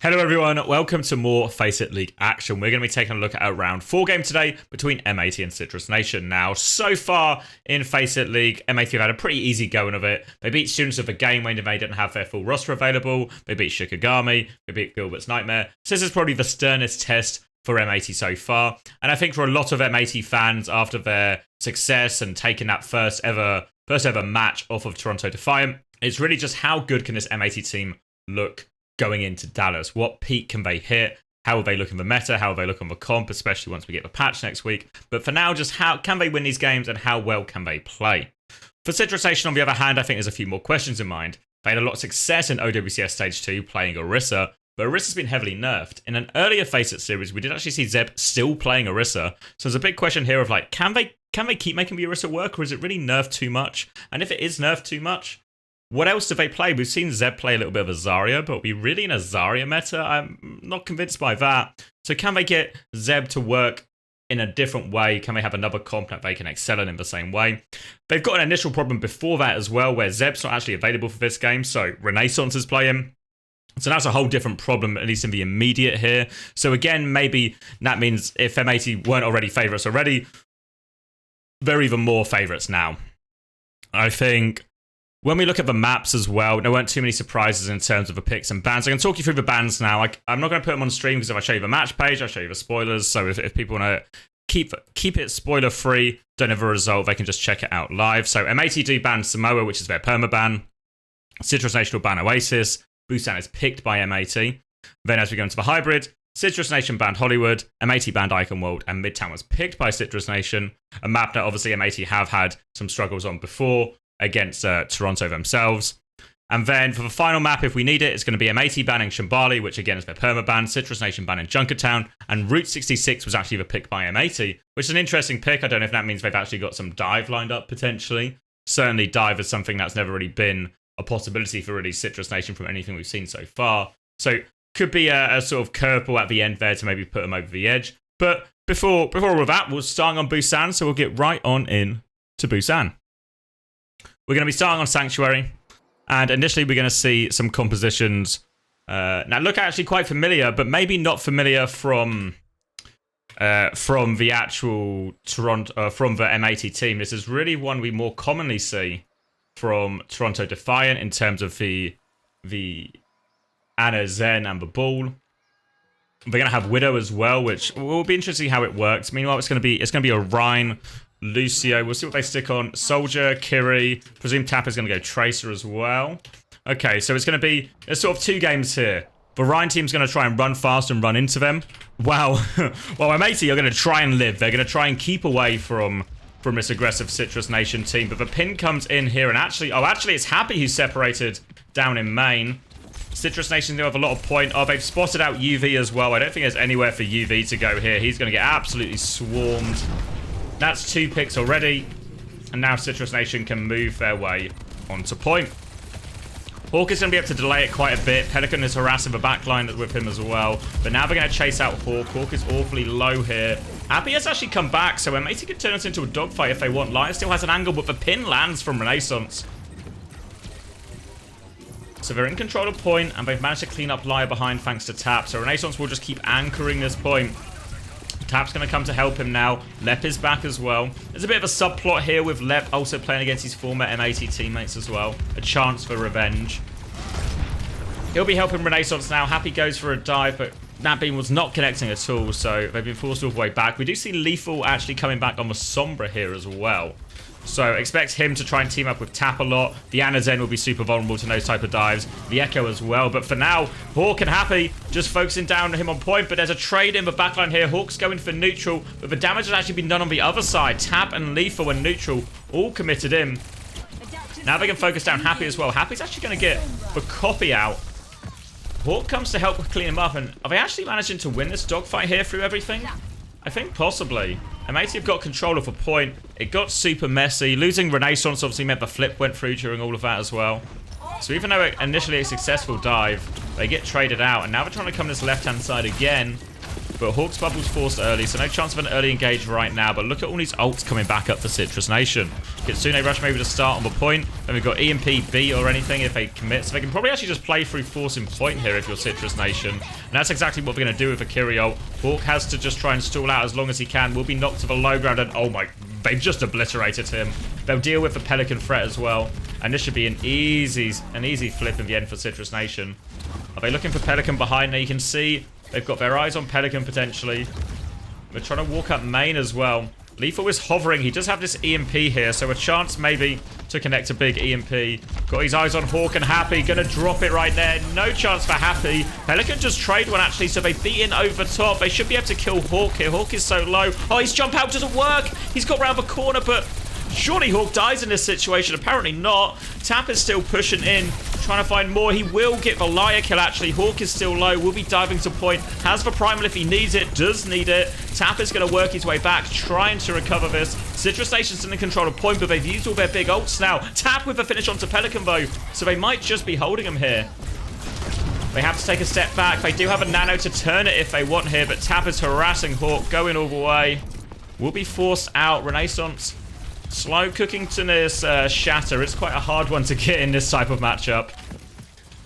Hello everyone, welcome to more FACEIT League action. We're going to be taking a look at our round 4 game today between M80 and Citrus Nation. Now, so far in FACEIT League, M80 have had a pretty easy going of it. They beat Students of the Game when they didn't have their full roster available. They beat Shikigami, they beat Gilbert's Nightmare. So this is probably the sternest test for M80 so far. And I think for a lot of M80 fans, after their success and taking that first ever match off of Toronto Defiant, it's really just how good can this M80 team look going into Dallas. What peak can they hit? How will they look in the meta? How will they look on the comp, especially once we get the patch next week? But for now, just how can they win these games and how well can they play? For Citrus Nation, on the other hand, I think there's a few more questions in mind. They had a lot of success in OWCS Stage 2 playing Orisa, but Orisa's been heavily nerfed. In an earlier FACEIT series, we did actually see Zeb still playing Orisa. So there's a big question here of like, can they keep making the Orisa work, or is it really nerfed too much? And if it is nerfed too much, what else do they play? We've seen Zeb play a little bit of a Zarya, but are we really in a Zarya meta? I'm not convinced by that. So can they get Zeb to work in a different way? Can they have another comp that they can excel in the same way? They've got an initial problem before that as well, where Zeb's not actually available for this game, so Renaissance is playing. So that's a whole different problem, at least in the immediate here. So again, maybe that means if M80 weren't already favourites already, they're even more favourites now. I think when we look at the maps as well, there weren't too many surprises in terms of the picks and bans. I can talk you through the bans now. I'm not going to put them on stream because if I show you the match page, I'll show you the spoilers. So if people want to keep it spoiler free, don't have a result, they can just check it out live. So M80 do ban Samoa, which is their permaban. Citrus Nation will ban Oasis. Busan is picked by M80. Then as we go into the hybrid, Citrus Nation banned Hollywood, M80 banned Icon World, and Midtown was picked by Citrus Nation. A map that obviously M80 have had some struggles on before against Toronto themselves. And then for the final map, if we need it, it's going to be M80 banning Shambali, which again is their permaban, Citrus Nation banning Junkertown, and Route 66 was actually the pick by M80, which is an interesting pick. I don't know if that means they've actually got some dive lined up potentially. Certainly dive is something that's never really been a possibility for really Citrus Nation from anything we've seen so far. So could be a sort of curveball at the end there to maybe put them over the edge. But before all of that, we're starting on Busan, so we'll get right on in to Busan. We're going to be starting on Sanctuary, and initially we're going to see some compositions. Now look actually quite familiar, but maybe not familiar from the actual Toronto, from the M80 team. This is really one we more commonly see from Toronto Defiant in terms of the Ana, Zen, and the Bull. We're going to have Widow as well, which will be interesting how it works. Meanwhile, it's going to be Orion, Lucio, we'll see what they stick on. Soldier, Kiri, presume Tap is going to go Tracer as well. Okay, so it's going to be there's sort of two games here. The Ryan team's going to try and run fast and run into them. Wow. Well, M80 are going to try and live. They're going to try and keep away from this aggressive Citrus Nation team. But the pin comes in here and actually it's Happy who's separated down in main. Citrus Nation do have a lot of point. Oh, they've spotted out UV as well. I don't think there's anywhere for UV to go here. He's going to get absolutely swarmed. That's 2 picks already, and now Citrus Nation can move their way onto point. Hawk is going to be able to delay it quite a bit. Pelican is harassing the backline with him as well, but now they're going to chase out Hawk. Hawk is awfully low here. Happy has actually come back, so M80 could turn this into a dogfight if they want. Lion still has an angle, but the pin lands from Renaissance. So they're in control of point, and they've managed to clean up Liar behind thanks to Tap, so Renaissance will just keep anchoring this point. Tap's going to come to help him now. Lep is back as well. There's a bit of a subplot here with Lep also playing against his former M80 teammates as well. A chance for revenge. He'll be helping Renaissance now. Happy goes for a dive, but that beam was not connecting at all, so they've been forced all the way back. We do see Lethal actually coming back on the Sombra here as well. So expect him to try and team up with Tap a lot. The Anazen will be super vulnerable to those type of dives. The Echo as well. But for now, Hawk and Happy just focusing down on him on point. But there's a trade in the backline here. Hawk's going for neutral. But the damage has actually been done on the other side. Tap and Lethal and neutral all committed in. Now they can focus down Happy as well. Happy's actually going to get the copy out. Hawk comes to help clean him up. And are they actually managing to win this dogfight here through everything? I think possibly. M80 have got control of a point. It got super messy. Losing Renaissance obviously meant the flip went through during all of that as well. So even though initially a successful dive, they get traded out. And now they're trying to come this left-hand side again. but Hawk's bubble's forced early, so no chance of an early engage right now. But look at all these ults coming back up for Citrus Nation. Kitsune Rush maybe to start on the point. Then we've got EMP B or anything if they commit. So they can probably actually just play through forcing point here if you're Citrus Nation. And that's exactly what we're going to do with Akiri ult. Hawk has to just try and stall out as long as he can. Will be knocked to the low ground, and oh my, they've just obliterated him. They'll deal with the Pelican threat as well. And this should be an easy flip in the end for Citrus Nation. Are they looking for Pelican behind? Now you can see they've got their eyes on Pelican potentially. They're trying to walk up main as well. Lethal is hovering. He does have this EMP here, so a chance maybe to connect a big EMP. Got his eyes on Hawk and Happy. Gonna drop it right there. No chance for Happy. Pelican just trade one actually, so they beat in over top. They should be able to kill Hawk here. Hawk is so low. Oh, his jump out doesn't work. He's got round the corner, but surely Hawk dies in this situation. Apparently not. Tap is still pushing in, trying to find more. He will get the Liar kill, actually. Hawk is still low. Will be diving to point. Has the primal if he needs it. Does need it. Tap is going to work his way back, trying to recover this. Citrus Nation's in control of point, but they've used all their big ults now. Tap with a finish onto Pelican, though. So they might just be holding him here. They have to take a step back. They do have a nano to turn it if they want here, but Tap is harassing Hawk, going all the way. Will be forced out. Renaissance slow cooking to this Shatter. It's quite a hard one to get in this type of matchup.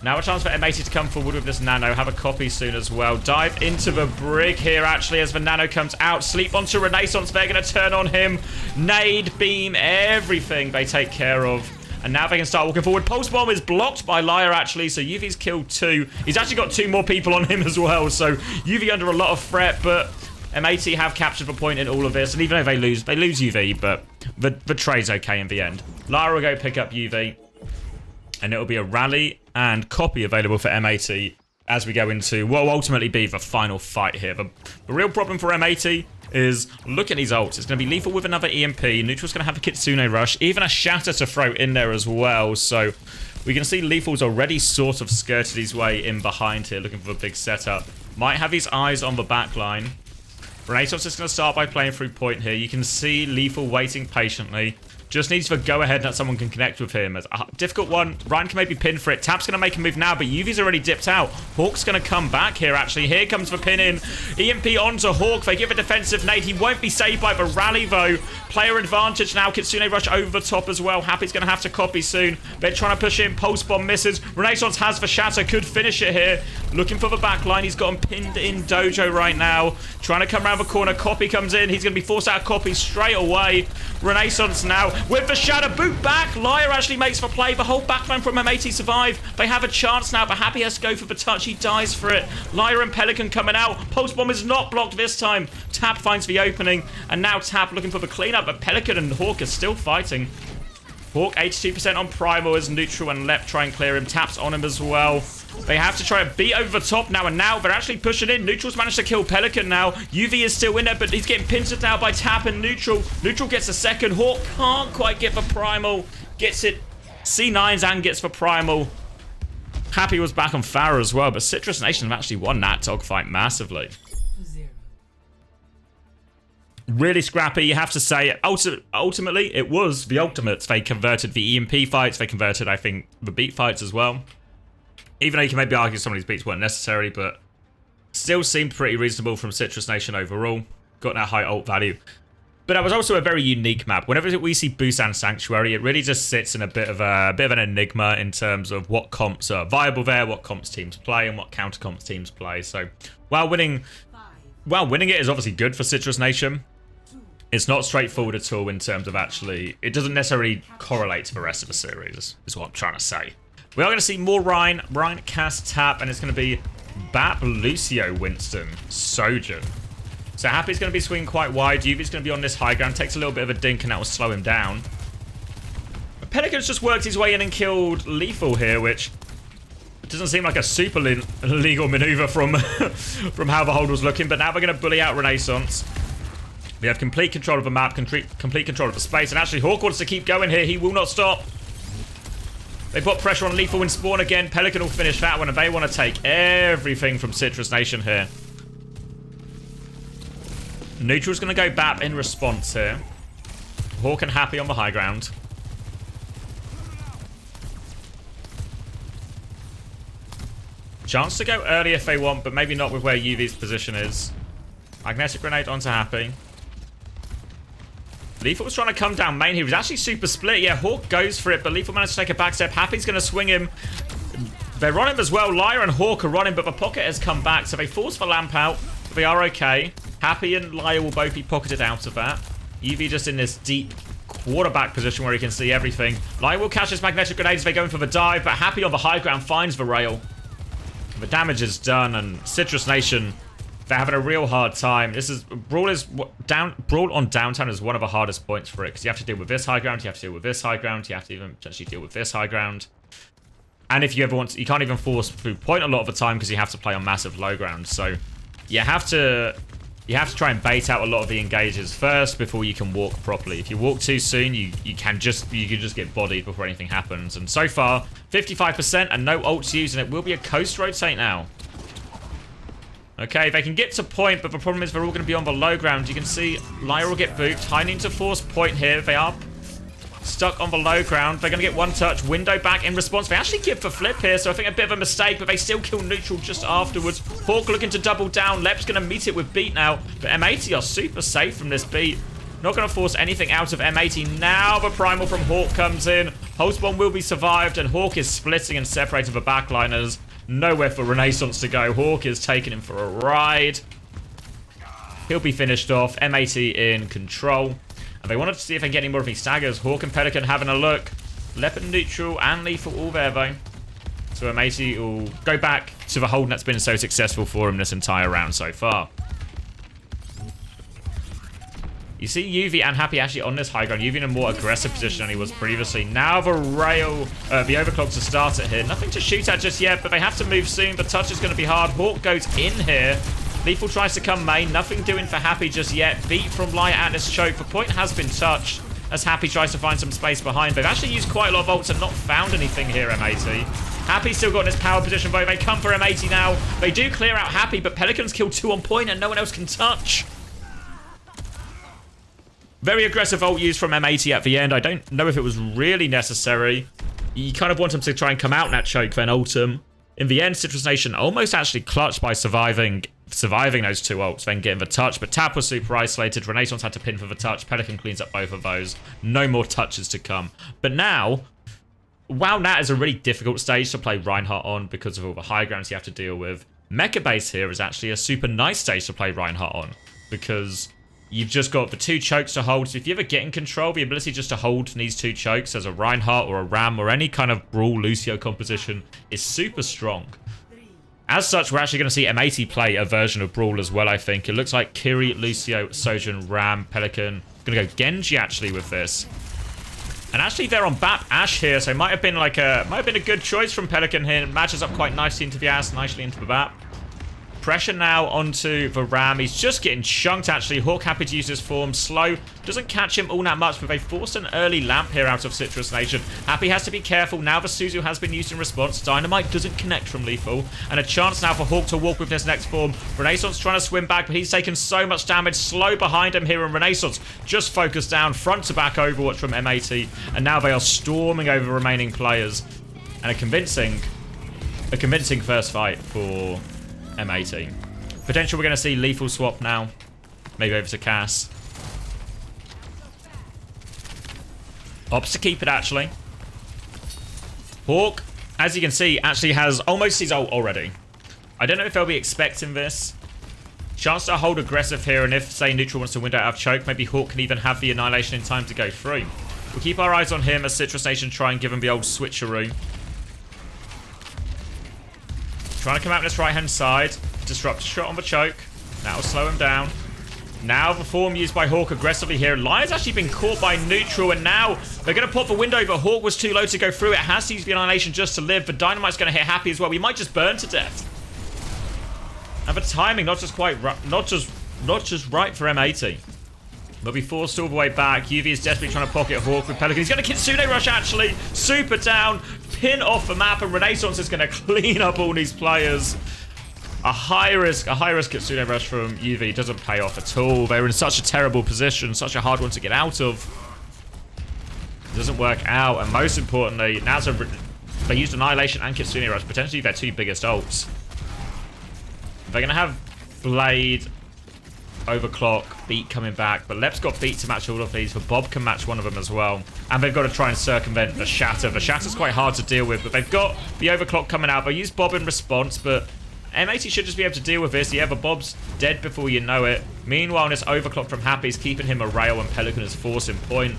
Now a chance for M80 to come forward with this nano. Have a copy soon as well. Dive into the brig here, actually, as the nano comes out. Sleep onto Renaissance. They're going to turn on him. Nade, beam, everything they take care of. And now they can start walking forward. Pulse Bomb is blocked by Liar, actually, so UV's killed 2. He's actually got 2 more people on him as well, so UV under a lot of threat, but M80 have captured the point in all of this, and even though they lose UV, but the trade's okay in the end. Lara will go pick up UV, and it'll be a rally and copy available for M80 as we go into what will ultimately be the final fight here. The real problem for M80 is, look at these ults. It's going to be Lethal with another EMP. Neutral's going to have a Kitsune Rush, even a Shatter to throw in there as well, so we can see Lethal's already sort of skirted his way in behind here, looking for a big setup. Might have his eyes on the back line. Renaissance is going to start by playing through point here. You can see Lethal waiting patiently. Just needs the go-ahead that someone can connect with him. It's a difficult one. Ryan can maybe pin for it. Tap's going to make a move now, but UV's already dipped out. Hawk's going to come back here, actually. Here comes the pin in. EMP onto Hawk. They give a defensive nade. He won't be saved by the rally, though. Player advantage now. Kitsune Rush over the top as well. Happy's going to have to copy soon. They're trying to push in. Pulse Bomb misses. Renaissance has the Shatter. Could finish it here. Looking for the back line. He's got him pinned in Dojo right now. Trying to come around the corner. Copy comes in. He's going to be forced out of Copy straight away. Renaissance now with the Shatter. Boot back. Liar actually makes the play. The whole backline from M80 survive. They have a chance now, but Happy has to go for the touch. He dies for it. Liar and Pelican coming out. Pulse Bomb is not blocked this time. Tap finds the opening, and now Tap looking for the cleanup, but Pelican and Hawk are still fighting. Hawk 82% on Primal as Neutral and Lep try and clear him. Tap's on him as well. They have to try and beat over the top now, and now they're actually pushing in. Neutral's managed to kill Pelican now. UV is still in there, but he's getting pinched now by Tap and Neutral. Neutral gets a second. Hawk can't quite get the Primal. Gets it. C9s and gets the Primal. Happy was back on Farah as well, but Citrus Nation have actually won that dogfight massively. Really scrappy, you have to say. Ultimately, it was the ultimates. They converted the EMP fights. They converted, I think, the beat fights as well. Even though you can maybe argue some of these beats weren't necessary, but still seemed pretty reasonable from Citrus Nation overall. Got that high ult value. But that was also a very unique map. Whenever we see Busan Sanctuary, it really just sits in a bit of an enigma in terms of what comps are viable there, what comps teams play, and what counter comps teams play. So while winning it is obviously good for Citrus Nation, it's not straightforward at all in terms of actually, it doesn't necessarily correlate to the rest of the series, is what I'm trying to say. We are going to see more Ryan cast Tap, and it's going to be Bap, Lucio, Winston, Sojourn. So Happy's going to be swinging quite wide. Yuvi's going to be on this high ground, takes a little bit of a dink, and that will slow him down. But Pelican's just worked his way in and killed Lethal here, which doesn't seem like a super legal maneuver from, from how the hold was looking, but now we're going to bully out Renaissance. We have complete control of the map, complete control of the space, and actually Hawk wants to keep going here. He will not stop. They put pressure on Lethal in spawn again. Pelican will finish that one, and they want to take everything from Citrus Nation here. Neutral's going to go BAP in response here. Hawk and Happy on the high ground. Chance to go early if they want, but maybe not with where UV's position is. Magnetic grenade onto Happy. Lethal was trying to come down main. He was actually super split. Yeah, Hawk goes for it, but Lethal managed to take a back step. Happy's going to swing him. They're on him as well. Lyra and Hawk are running, but the pocket has come back, so they force the lamp out. But they are okay. Happy and Lyra will both be pocketed out of that. UV just in this deep quarterback position where he can see everything. Lyra will catch his magnetic grenades. They're going for the dive, but Happy on the high ground finds the rail. The damage is done, and Citrus Nation, they're having a real hard time. This is Brawl on downtown is one of the hardest points for it, because you have to deal with this high ground, you have to deal with this high ground, you have to even potentially deal with this high ground. And if you ever want to, you can't even force through point a lot of the time because you have to play on massive low ground. So you have to try and bait out a lot of the engages first before you can walk properly. If you walk too soon, you can just get bodied before anything happens. And so far, 55% and no ults used, and it will be a coast rotate now. Okay, they can get to point, but the problem is they're all going to be on the low ground. You can see Lyra will get booped. High need to force point here. They are stuck on the low ground. They're going to get one touch. Window back in response. They actually give the flip here, so I think a bit of a mistake, but they still kill neutral just afterwards. Hawk looking to double down. Lep's going to meet it with beat now, but M80 are super safe from this beat. Not going to force anything out of M80. Now the primal from Hawk comes in. Pulse bomb will be survived, and Hawk is splitting and separating the backliners. Nowhere for Renaissance to go. Hawk is taking him for a ride. He'll be finished off. M80 in control. And they wanted to see if they can get any more of these staggers. Hawk and Pelican having a look. Leopard neutral and lethal all there though. So M80 will go back to the hold that's been so successful for him this entire round so far. You see UV and Happy actually on this high ground. UV in a more aggressive position than he was previously. Now the rail, the overclock to start it here. Nothing to shoot at just yet, but they have to move soon. The touch is going to be hard. Hawk goes in here. Lethal tries to come main. Nothing doing for Happy just yet. Beat from Light at this choke. The point has been touched as Happy tries to find some space behind. They've actually used quite a lot of ults and not found anything here, M80. Happy still got in his power position, though. They come for M80 now. They do clear out Happy, but Pelicans kill 2 on point and no one else can touch. Very aggressive ult used from M80 at the end. I don't know if it was really necessary. You kind of want him to try and come out in that choke, then ult him. In the end, Citrus Nation almost actually clutched by surviving those 2 ults, then getting the touch. But Tap was super isolated. Renaissance had to pin for the touch. Pelican cleans up both of those. No more touches to come. But now, while that is a really difficult stage to play Reinhardt on because of all the high grounds you have to deal with, Mecha Base here is actually a super nice stage to play Reinhardt on because you've just got the 2 chokes to hold. So if you ever get in control, the ability just to hold these 2 chokes as a Reinhardt or a Ram or any kind of Brawl Lucio composition is super strong. As such, we're actually going to see M80 play a version of Brawl as well, I think. It looks like Kiri, Lucio, Sojourn, Ram, Pelican. Going to go Genji actually with this. And actually they're on BAP Ashe here, so it might have been a good choice from Pelican here. It matches up quite nicely into the Ashe, nicely into the BAP. Pressure now onto the Ram. He's just getting chunked, actually. Hawk happy to use his form. Slow. Doesn't catch him all that much, but they forced an early lamp here out of Citrus Nation. Happy has to be careful. Now the Suzu has been used in response. Dynamite doesn't connect from Lethal. And a chance now for Hawk to walk with this next form. Renaissance trying to swim back, but he's taken so much damage. Slow behind him here, and Renaissance just focused down. Front to back Overwatch from M80. And now they are storming over the remaining players. And a convincing first fight for M80. Potential we're going to see lethal swap now. Maybe over to Cass. Opts to keep it, actually. Hawk, as you can see, actually has almost his ult already. I don't know if they'll be expecting this. Chance to hold aggressive here, and if, say, neutral wants to window out of choke, maybe Hawk can even have the annihilation in time to go through. We'll keep our eyes on him as Citrus Nation try and give him the old switcheroo. Trying to come out on this right-hand side. Disrupt shot on the choke. That'll slow him down. Now the form used by Hawk aggressively here. Lion's actually been caught by neutral, and now they're going to pop the window, but Hawk was too low to go through. It has to use the annihilation just to live. The Dynamite's going to hit Happy as well. We might just burn to death. And the timing not just right for M80. They'll be forced all the way back. UV is desperately trying to pocket Hawk with Pelican. He's going to Kitsune Rush, actually. Super down. Pin off the map, and Renaissance is going to clean up all these players. A high risk Kitsune Rush from UV doesn't pay off at all. They're in such a terrible position, such a hard one to get out of. It doesn't work out, and most importantly, now they used Annihilation and Kitsune Rush, potentially their 2 biggest ults. They're going to have Blade overclock, beat coming back, but Lep's got beat to match all of these, but Bob can match one of them as well. And they've got to try and circumvent the Shatter. The Shatter's quite hard to deal with, but they've got the overclock coming out. They'll use Bob in response, but M80 should just be able to deal with this. Yeah, but Bob's dead before you know it. Meanwhile, this overclock from Happy is keeping him a rail, and Pelican is forcing point.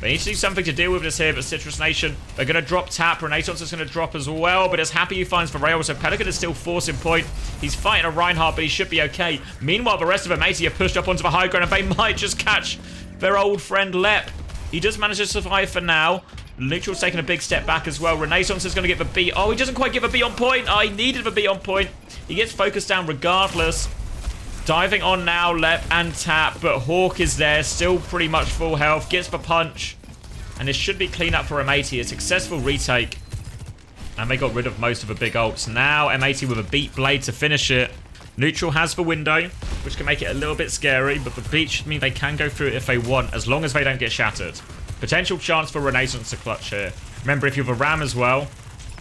They need to do something to deal with this here, but Citrus Nation, they're going to drop tap. Renaissance is going to drop as well, but it's Happy who finds the rail, so Pelican is still forcing point. He's fighting a Reinhardt, but he should be okay. Meanwhile, the rest of M80 are pushed up onto the high ground, and they might just catch their old friend Lep. He does manage to survive for now. Neutral's taking a big step back as well. Renaissance is going to get the beat. Oh, he doesn't quite get the beat on point. Oh, he needed the beat on point. He gets focused down regardless. Diving on now, Lep and Tap, but Hawk is there, still pretty much full health, gets the punch, and this should be clean up for M80. A successful retake, and they got rid of most of the big ults. Now M80 with a beat blade to finish it. Neutral has the window, which can make it a little bit scary, but the beat should mean they can go through it if they want, as long as they don't get shattered. Potential chance for Renaissance to clutch here. Remember, if you have a Ram as well,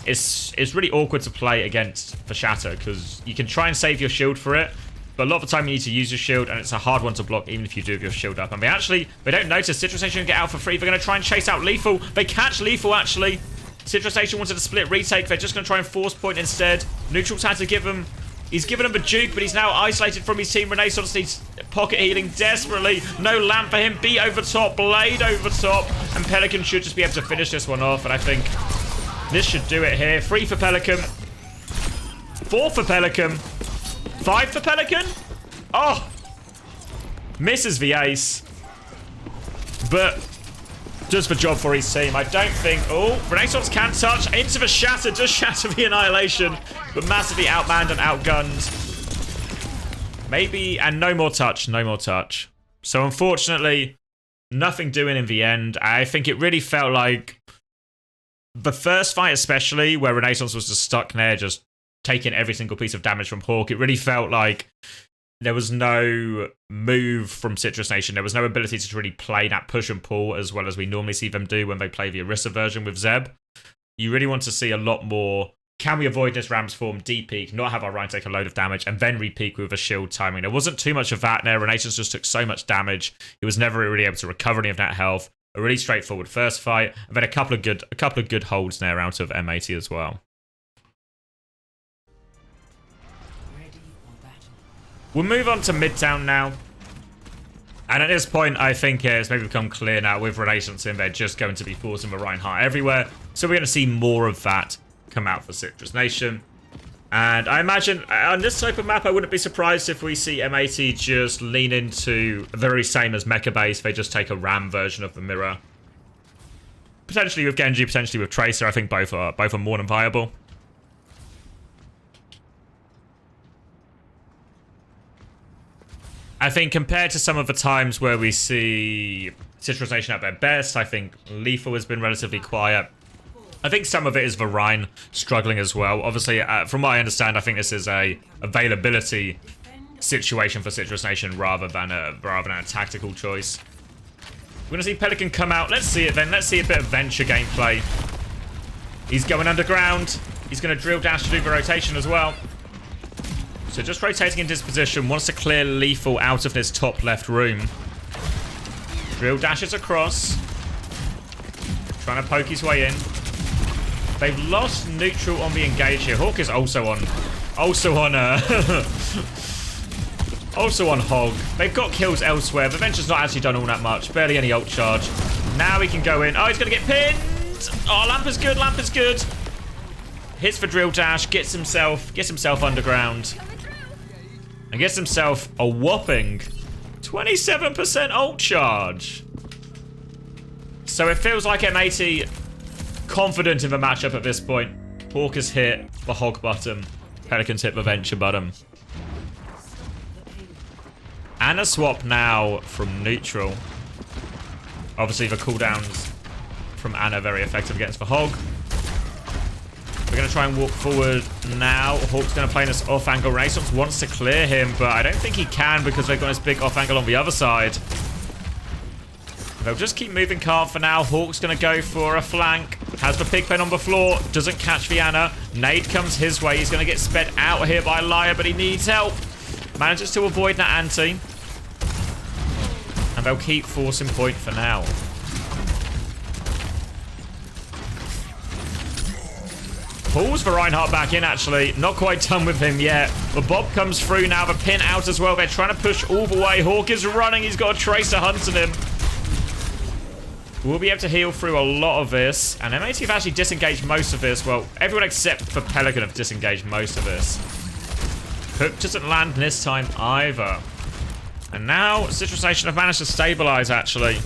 it's really awkward to play against the Shatter, because you can try and save your shield for it, but a lot of the time you need to use your shield, and it's a hard one to block even if you do have your shield up. And they don't notice. Citrus Nation get out for free. They're going to try and chase out Lethal. They catch Lethal, actually. Citrus Nation wanted a split retake. They're just going to try and force point instead. Neutral's had to give him... He's given him a juke, but he's now isolated from his team. Renaissance needs pocket healing desperately. No lamp for him. Beat over top. Blade over top. And Pelican should just be able to finish this one off. And I think this should do it here. 3 for Pelican. 4 for Pelican. 5 for Pelican? Oh! Misses the ace. But does the job for his team. I don't think... Oh, Renaissance can touch into the Shatter. Does shatter the Annihilation. But massively outmanned and outgunned. Maybe... And no more touch. No more touch. So unfortunately, nothing doing in the end. I think it really felt like... The first fight especially, where Renaissance was just stuck there, just taking every single piece of damage from Hawk. It really felt like there was no move from Citrus Nation. There was no ability to really play that push and pull as well as we normally see them do when they play the Orisa version with Zeb. You really want to see a lot more. Can we avoid this Ram's form, deep peek, not have our Rhine take a load of damage, and then re-peek with a shield timing? There wasn't too much of that there. Renaissance just took so much damage. He was never really able to recover any of that health. A really straightforward first fight, and then a couple of good holds there out of M80 as well. We'll move on to Midtown now. And at this point, I think it's maybe become clear now with Renaissance in, they're just going to be forcing the Reinhardt everywhere. So we're going to see more of that come out for Citrus Nation. And I imagine on this type of map, I wouldn't be surprised if we see M80 just lean into the very same as Mecha Base. They just take a Ram version of the mirror. Potentially with Genji, potentially with Tracer. I think both are more than viable. I think compared to some of the times where we see Citrus Nation at their best, I think Lethal has been relatively quiet. I think some of it is Varine struggling as well. Obviously, from what I understand, I think this is a availability situation for Citrus Nation rather than a tactical choice. We're going to see Pelican come out. Let's see it then. Let's see a bit of Venture gameplay. He's going underground. He's going to drill dash to do the rotation as well. So just rotating into his position, wants to clear Lethal out of this top left room. Drill dashes across. Trying to poke his way in. They've lost neutral on the engage here. Hawk is also on Hog. They've got kills elsewhere, but Venture's not actually done all that much. Barely any ult charge. Now he can go in. Oh, he's going to get pinned. Oh, Lamp is good. Lamp is good. Hits the drill dash. Gets himself underground. And gets himself a whopping 27% ult charge. So it feels like M80 confident in the matchup at this point. Hawk has hit the Hog button. Pelican's hit the Venture button. And a swap now from neutral. Obviously the cooldowns from Ana very effective against the Hog. We're going to try and walk forward now. Hawk's going to play this off angle. Renaissance wants to clear him, but I don't think he can because they've got this big off angle on the other side. They'll just keep moving calm for now. Hawk's going to go for a flank. Has the pigpen on the floor. Doesn't catch the Ana. Nade comes his way. He's going to get sped out here by Liar, but he needs help. Manages to avoid that anti. they'll keep forcing point for now. Pulls for Reinhardt back in, actually. Not quite done with him yet. But Bob comes through now. The pin out as well. They're trying to push all the way. Hawk is running. He's got a Tracer hunting him. We'll be able to heal through a lot of this. And M80 have actually disengaged most of this. Well, everyone except for Pelican have disengaged most of this. Hook doesn't land this time either. And now Citrus Nation have managed to stabilize, actually.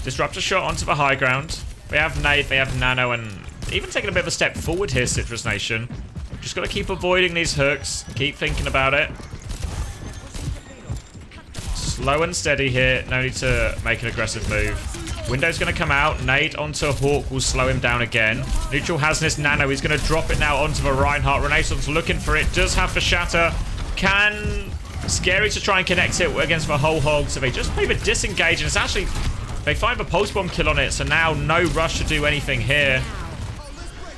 Disruptor shot onto the high ground. They have Nade, they have Nano, and even taking a bit of a step forward here, Citrus Nation. Just got to keep avoiding these hooks. Keep thinking about it. Slow and steady here. No need to make an aggressive move. Window's going to come out. Nade onto Hawk will slow him down again. Neutral has this Nano. He's going to drop it now onto the Reinhardt. Renaissance looking for it. Does have the shatter. Scary to try and connect it against the whole hog. So they just play the disengage, and it's actually... They find the pulse bomb kill on it, so now no rush to do anything here.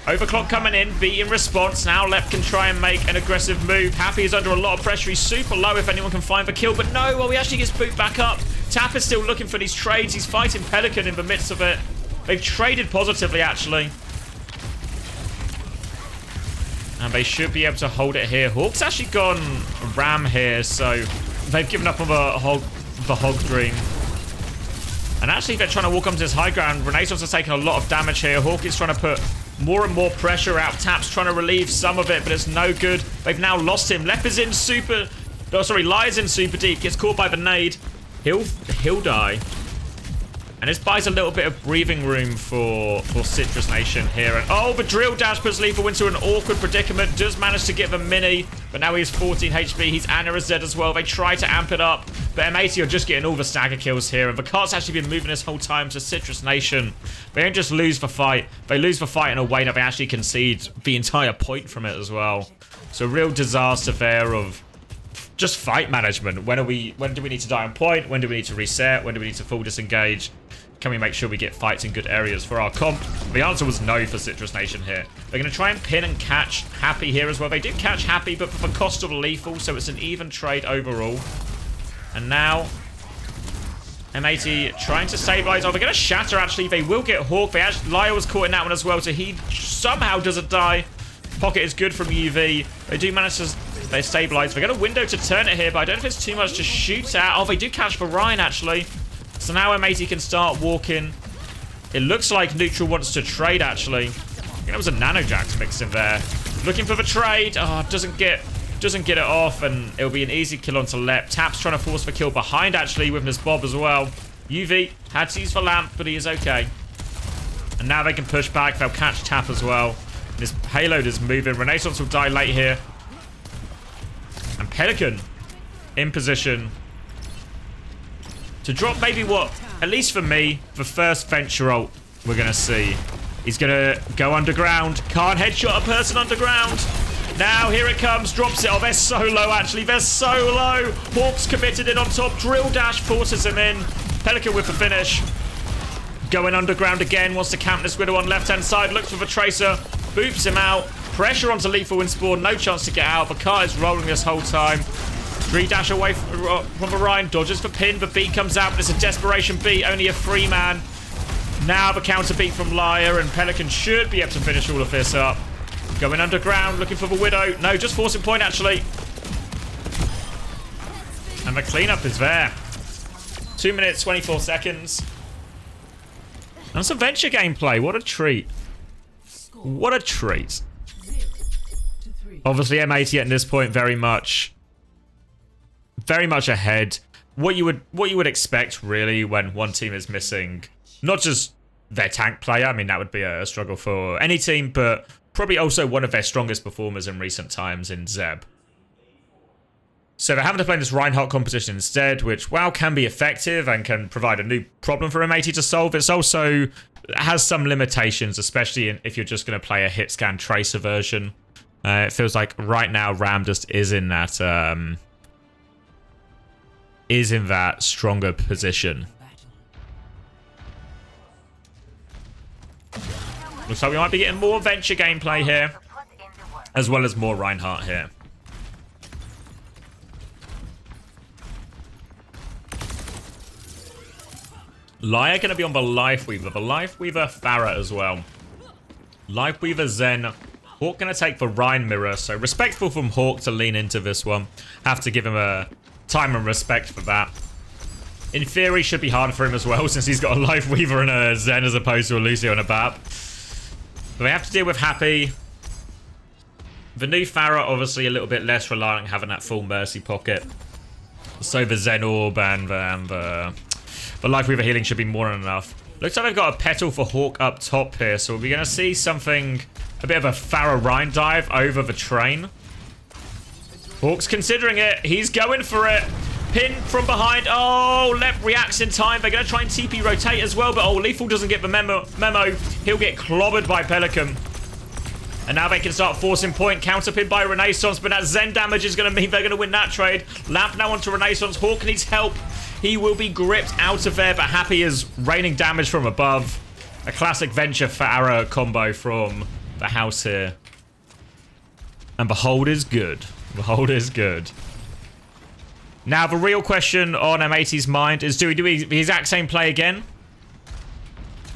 Overclock coming in, B in response. Now Lep can try and make an aggressive move. Happy is under a lot of pressure. He's super low if anyone can find the kill, but no, well, he actually gets booped back up. Tap is still looking for these trades. He's fighting Pelican in the midst of it. They've traded positively, actually. And they should be able to hold it here. Hawk's actually gone Ram here, so they've given up on the Hog Dream. And actually, they're trying to walk onto this high ground. Renaissance has taken a lot of damage here. Hawk is trying to put more and more pressure out. Tap's trying to relieve some of it, but it's no good. They've now lost him. Lep is in super... Oh, sorry, Lies in super deep. Gets caught by the nade. He'll die. And this buys a little bit of breathing room for Citrus Nation here. And oh, the drill dash puts Lethal into an awkward predicament. Does manage to get the mini, but now he's 14 HP. He's Ana is dead as well. They try to amp it up, but M80 are just getting all the stagger kills here. And the cart's actually been moving this whole time to Citrus Nation. They don't just lose the fight. They lose the fight in a way that they actually concede the entire point from it as well. So real disaster there of just fight management. When do we need to die on point? When do we need to reset? When do we need to full disengage? Can we make sure we get fights in good areas for our comp? The answer was no for Citrus Nation here. They're going to try and pin and catch Happy here as well. They did catch Happy, but for the cost of Lethal, so it's an even trade overall. And now, M80 trying to stabilize. Oh, they're going to shatter, actually. They will get Hawk. Lyle was caught in that one as well, so he somehow doesn't die. Pocket is good from UV. They do manage to... They stabilize. They're going to window to turn it here, but I don't know if it's too much to shoot at. Oh, they do catch for Ryan, actually. So now M80 can start walking. It looks like Neutral wants to trade, actually. I think that was a Nano Jax mixed in there. Looking for the trade. Oh, doesn't get it off, and it'll be an easy kill onto Lep. Tap's trying to force the kill behind, actually, with this Bob as well. UV had to use the lamp, but he is okay. And now they can push back. They'll catch Tap as well. This payload is moving. Renaissance will die late here. And Pelican in position to drop maybe what, at least for me, the first venture ult we're going to see. He's going to go underground. Can't headshot a person underground. Now, here it comes. Drops it. Oh, they're so low, actually. They're so low. Hawk's committed in on top. Drill dash forces him in. Pelican with the finish. Going underground again. Wants to camp this Widow on left-hand side. Looks for the Tracer. Boops him out. Pressure onto Lethal in spawn. No chance to get out. The car is rolling this whole time. 3 dash away from Orion. Dodges for pin. The beat comes out, but it's a desperation beat. Only a 3-man. Now the counter beat from Liar, and Pelican should be able to finish all of this up. Going underground, looking for the Widow. No, just forcing point, actually. And the cleanup is there. 2 minutes, 24 seconds. And some venture gameplay. What a treat. What a treat. Obviously, M80 at this point very much ahead. What you would expect, really, when one team is missing, not just their tank player. I mean, that would be a struggle for any team, but probably also one of their strongest performers in recent times in Zeb. So they're having to play this Reinhardt competition instead, which, while can be effective and can provide a new problem for M80 to solve, it's also has some limitations, especially if you're just going to play a hit scan tracer version. It feels like right now Ram just is in that stronger position. Looks like we might be getting more venture gameplay here, as well as more Reinhardt here. Laya going to be on the Lifeweaver. The Lifeweaver, Farah as well. Lifeweaver, Zen. Hawk going to take the Rhine Mirror. So respectful from Hawk to lean into this one. Have to give him a time and respect for that. In theory, should be harder for him as well, since he's got a Lifeweaver and a Zen as opposed to a Lucio and a Bap. But they have to deal with Happy. The new Farah, obviously, a little bit less reliant on having that full Mercy pocket. So the Zen Orb and the Lifeweaver healing should be more than enough. Looks like they've got a Petal for Hawk up top here, so we're going to see something, a bit of a Farah Rhine dive over the train. Hawk's considering it. He's going for it. Pin from behind. Oh, Lep reacts in time. They're going to try and TP rotate as well, but oh, Lethal doesn't get the memo. He'll get clobbered by Pelican. And now they can start forcing point. Counter pin by Renaissance, but that Zen damage is going to mean they're going to win that trade. Lamp now onto Renaissance. Hawk needs help. He will be gripped out of there, but Happy is raining damage from above. A classic Venture Farah combo from the house here. And the hold is good. The hold is good. Now, the real question on M80's mind is, do we do the exact same play again?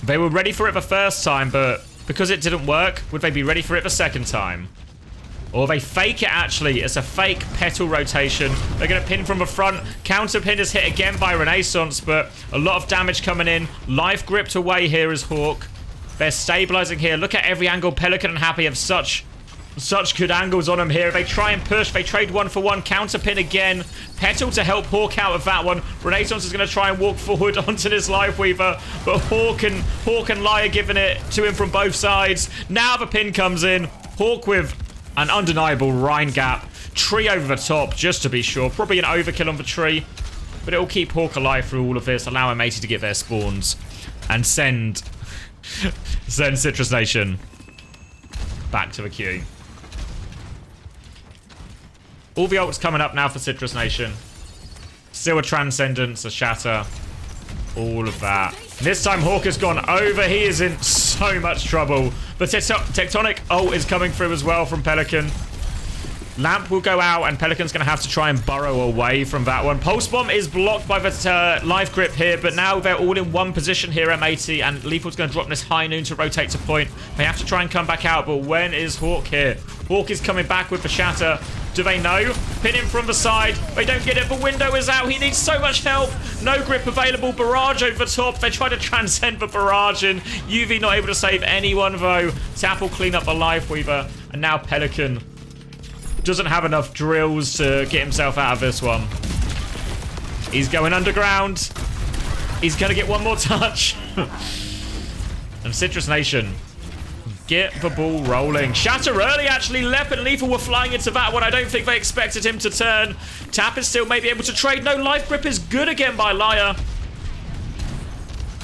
They were ready for it the first time, but because it didn't work, would they be ready for it the second time? Or they fake it, actually. It's a fake Petal rotation. They're going to pin from the front. Counter pin is hit again by Renaissance, but a lot of damage coming in. Life gripped away here is Hawk. They're stabilizing here. Look at every angle. Pelican and Happy have such good angles on them here. They try and push. They trade 1-for-1. Counter pin again. Petal to help Hawk out of that one. Renaissance is going to try and walk forward onto this Lifeweaver, but Hawk and Laya giving it to him from both sides. Now the pin comes in. Hawk with an undeniable Rhine gap. Tree over the top, just to be sure. Probably an overkill on the tree, but it will keep Hawk alive through all of this. Allow M80 to get their spawns and send Citrus Nation back to the queue. All the ults coming up now for Citrus Nation. Still a Transcendence, a Shatter. All of that. And this time Hawk has gone over. He is in so much trouble. The Tectonic ult is coming through as well from Pelican. Lamp will go out, and Pelican's going to have to try and burrow away from that one. Pulse Bomb is blocked by the Life Grip here, but now they're all in one position here, M80, and Lethal's going to drop this High Noon to rotate to point. They have to try and come back out, but when is Hawk here? Hawk is coming back with the Shatter. Do they know? Pin him from the side. They don't get it. The window is out. He needs so much help. No grip available. Barrage over top. They try to transcend the barrage, and UV not able to save anyone, though. Tap will clean up the Lifeweaver, and now Pelican doesn't have enough drills to get himself out of this one. He's going underground. He's going to get one more touch. And Citrus Nation, get the ball rolling. Shatter early, actually. Lep and Lethal were flying into that one. I don't think they expected him to turn. Tap is still maybe able to trade. No, Life Grip is good again by Laya.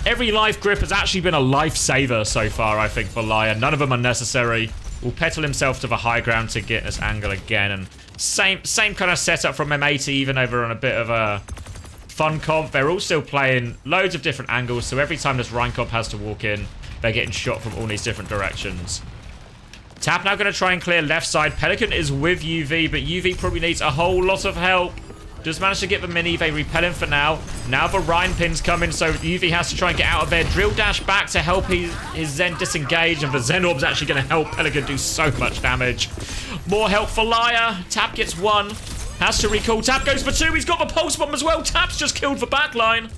Every Life Grip has actually been a lifesaver so far, I think, for Laya. None of them are necessary. Will Petal himself to the high ground to get this angle again. And same kind of setup from M80, even though they're on a bit of a fun comp. They're all still playing loads of different angles, so every time this Rhine comp has to walk in, they're getting shot from all these different directions. Tap now going to try and clear left side. Pelican is with UV, but UV probably needs a whole lot of help. Just managed to get the mini. They repel him for now. Now the Rhine pin's coming, so UV has to try and get out of there. Drill dash back to help his Zen disengage, and the Zen Orb's actually going to help Pelican do so much damage. More help for Laya. Tap gets one. Has to recall. Tap goes for two. He's got the Pulse Bomb as well. Tap's just killed the backline.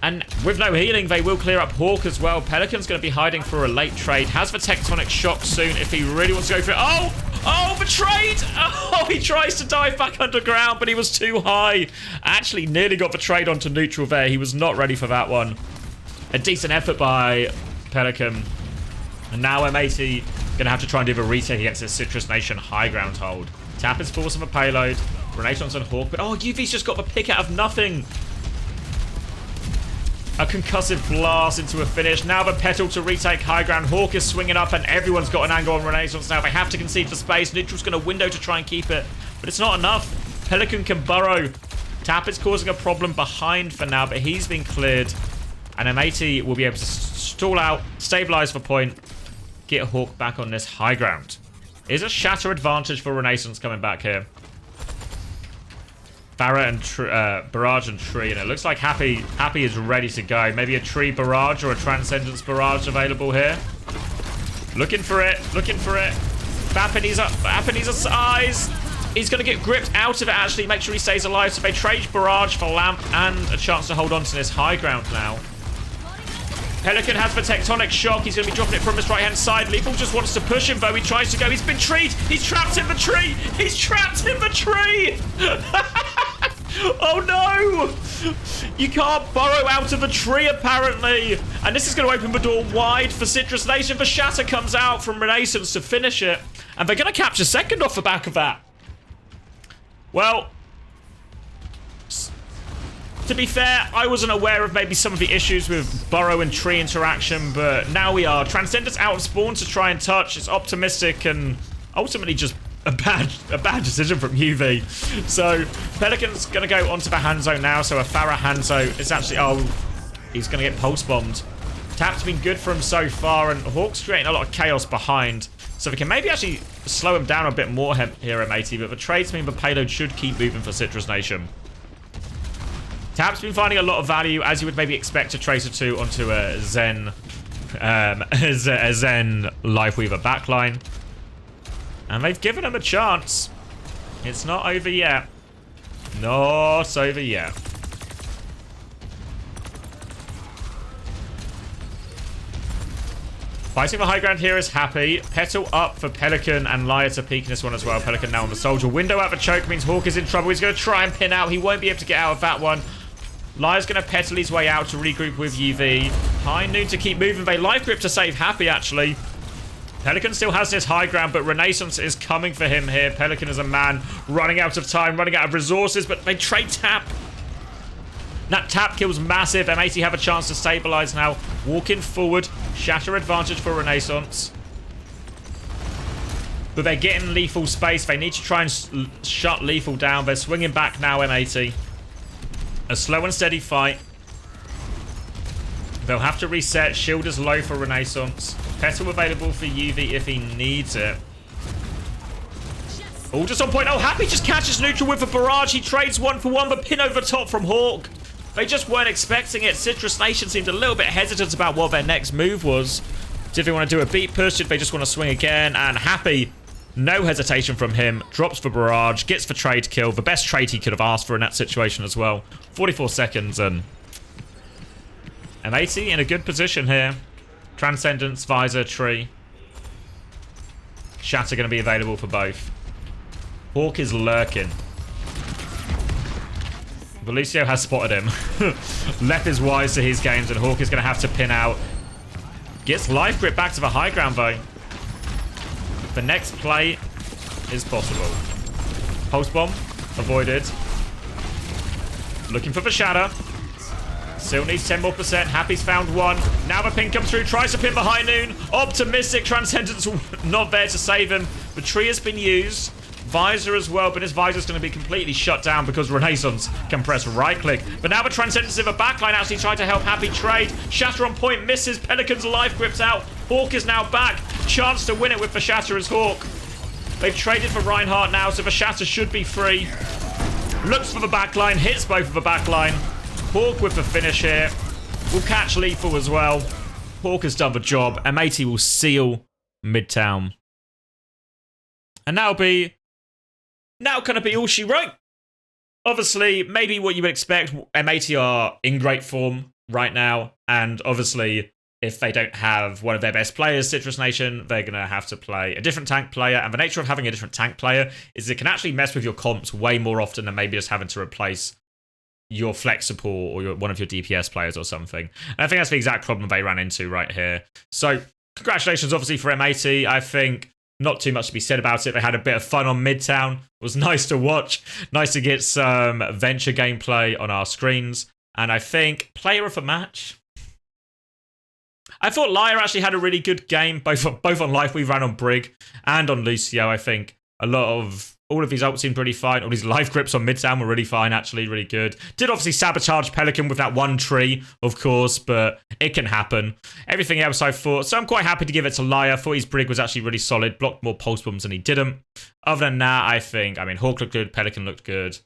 And with no healing, they will clear up Hawk as well. Pelican's going to be hiding for a late trade. Has the Tectonic Shock soon if he really wants to go for it. Oh, the trade! Oh, he tries to dive back underground, but he was too high. Actually, nearly got the trade onto neutral there. He was not ready for that one. A decent effort by Pelican. And now M80 going to have to try and do the retake against this Citrus Nation high ground hold. Tap is forcing a payload. Renaissance on Hawk, but oh, UV's just got the pick out of nothing. A concussive blast into a finish. Now the Petal to retake high ground. Hawk is swinging up, and everyone's got an angle on Renaissance now. They have to concede for space. Neutral's going to window to try and keep it, but it's not enough. Pelican can burrow. Tap is causing a problem behind for now, but he's been cleared. And M80 will be able to stall out, stabilize for point, get Hawk back on this high ground. Is a Shatter advantage for Renaissance coming back here. Farah and Barrage and Tree, and it looks like Happy is ready to go. Maybe a Tree Barrage or a Transcendence Barrage available here. Looking for it. Bappa needs a size. He's going to get gripped out of it, actually. Make sure he stays alive. So they trade Barrage for Lamp and a chance to hold on to this high ground now. Pelican has the Tectonic Shock. He's going to be dropping it from his right-hand side. Lethal just wants to push him, though. He tries to go. He's been treed. He's trapped in the tree. He's trapped in the tree. Oh, no. You can't burrow out of a tree, apparently. And this is going to open the door wide for Citrus Nation. The Shatter comes out from Renaissance to finish it. And they're going to capture second off the back of that. Well, to be fair, I wasn't aware of maybe some of the issues with burrow and tree interaction, but now we are. Transcendence out of spawn to try and touch. It's optimistic and ultimately just a bad decision from UV. So Pelican's going to go onto the hand zone now. So a Farah hand zone is actually... Oh, he's going to get pulse bombed. Tap's been good for him so far, and Hawk's creating a lot of chaos behind. So we can maybe actually slow him down a bit more here, M80, but the trades mean the payload should keep moving for Citrus Nation. Tap's been finding a lot of value, as you would maybe expect, to Tracer 2 onto a Zen Lifeweaver backline. And they've given him a chance. It's not over yet. Not over yet. Fighting the high ground here is Happy. Petal up for Pelican and Liar to peek in this one as well. Pelican now on the soldier. Window out the choke means Hawk is in trouble. He's going to try and pin out. He won't be able to get out of that one. Liar's going to petal his way out to regroup with UV. High Noon to keep moving. They life grip to save Happy, actually. Pelican still has this high ground, but Renaissance is coming for him here. Pelican is a man running out of time, running out of resources, but they trade Tap. That Tap kill's massive. M80 have a chance to stabilize now. Walking forward. Shatter advantage for Renaissance. But they're getting Lethal space. They need to try and shut Lethal down. They're swinging back now, M80. A slow and steady fight. They'll have to reset. Shield is low for Renaissance. Petal available for UV if he needs it. All just on point. Oh, Happy just catches neutral with a barrage. He trades one for one, but pin over top from Hawk. They just weren't expecting it. Citrus Nation seemed a little bit hesitant about what their next move was. Did they want to do a beat push? Did they just want to swing again? And Happy, no hesitation from him. Drops for barrage. Gets the trade kill. The best trade he could have asked for in that situation as well. 44 seconds and... M80 in a good position here. Transcendence, Visor, Tree. Shatter going to be available for both. Hawk is lurking. Valicio has spotted him. Lep is wise to his games, and Hawk is going to have to pin out. Gets life grip back to the high ground, though. The next play is possible. Pulse bomb avoided. Looking for the shatter. Still needs 10 more %. Happy's found one. Now the pin comes through. Tries to pin the high noon. Optimistic. Transcendence not there to save him. The tree has been used. Visor as well, but his Visor's going to be completely shut down because Renaissance can press right-click. But now the Transcendence in the backline actually tried to help Happy trade. Shatter on point, misses. Pelican's life grips out. Hawk is now back. Chance to win it with the Shatter as Hawk. They've traded for Reinhardt now, so the Shatter should be free. Looks for the backline, hits both of the backline. Hawk with the finish here. Will catch Lethal as well. Hawk has done the job. M80 will seal Midtown. And now can it be all she wrote? Obviously, maybe what you would expect. M80 are in great form right now. And obviously, if they don't have one of their best players, Citrus Nation, they're going to have to play a different tank player. And the nature of having a different tank player is it can actually mess with your comps way more often than maybe just having to replace your flex support or one of your DPS players or something. And I think that's the exact problem they ran into right here. So, congratulations, obviously, for M80. I think not too much to be said about it. They had a bit of fun on Midtown. It was nice to watch. Nice to get some Venture gameplay on our screens. And I think player of the match. I thought Liar actually had a really good game, both on Life we ran on Brig and on Lucio. I think all of these ults seemed pretty fine. All these life grips on Midtown were really fine, actually, really good. Did obviously sabotage Pelican with that one tree, of course, but it can happen. Everything else I thought. So I'm quite happy to give it to Liar. Thought his Brig was actually really solid. Blocked more pulse bombs than he didn't. Other than that, I mean, Hawk looked good. Pelican looked good.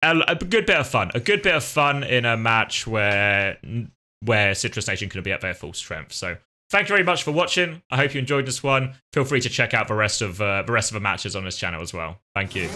a good bit of fun. A good bit of fun in a match where Citrus Nation couldn't be at their full strength. So thank you very much for watching. I hope you enjoyed this one. Feel free to check out the rest of the matches on this channel as well. Thank you.